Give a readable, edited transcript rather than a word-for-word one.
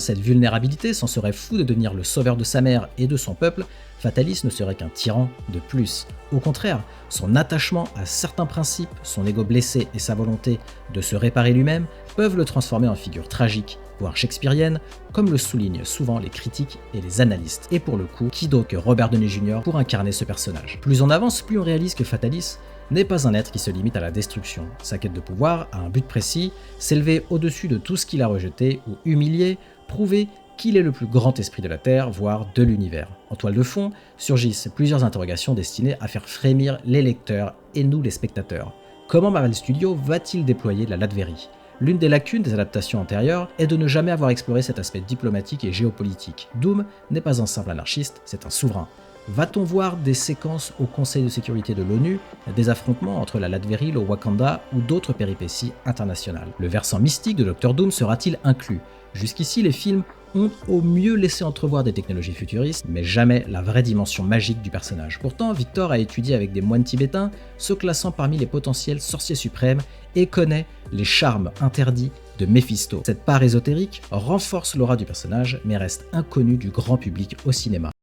Cette vulnérabilité s'en serait fou de devenir le sauveur de sa mère et de son peuple, Fatalis ne serait qu'un tyran de plus. Au contraire, son attachement à certains principes, son ego blessé et sa volonté de se réparer lui-même peuvent le transformer en figure tragique, voire shakespearienne, comme le soulignent souvent les critiques et les analystes. Et pour le coup, qui d'autre que Robert Downey Jr. pour incarner ce personnage? Plus on avance, plus on réalise que Fatalis n'est pas un être qui se limite à la destruction. Sa quête de pouvoir a un but précis, s'élever au-dessus de tout ce qu'il a rejeté ou humilié, prouver qu'il est le plus grand esprit de la Terre, voire de l'univers. En toile de fond, surgissent plusieurs interrogations destinées à faire frémir les lecteurs et nous les spectateurs. Comment Marvel Studios va-t-il déployer la Latverie? L'une des lacunes des adaptations antérieures est de ne jamais avoir exploré cet aspect diplomatique et géopolitique. Doom n'est pas un simple anarchiste, c'est un souverain. Va-t-on voir des séquences au Conseil de sécurité de l'ONU, des affrontements entre la Latverie, le Wakanda ou d'autres péripéties internationales? Le versant mystique de Dr Doom sera-t-il inclus? Jusqu'ici, les films ont au mieux laissé entrevoir des technologies futuristes, mais jamais la vraie dimension magique du personnage. Pourtant, Victor a étudié avec des moines tibétains, se classant parmi les potentiels sorciers suprêmes, et connaît les charmes interdits de Méphisto. Cette part ésotérique renforce l'aura du personnage, mais reste inconnue du grand public au cinéma.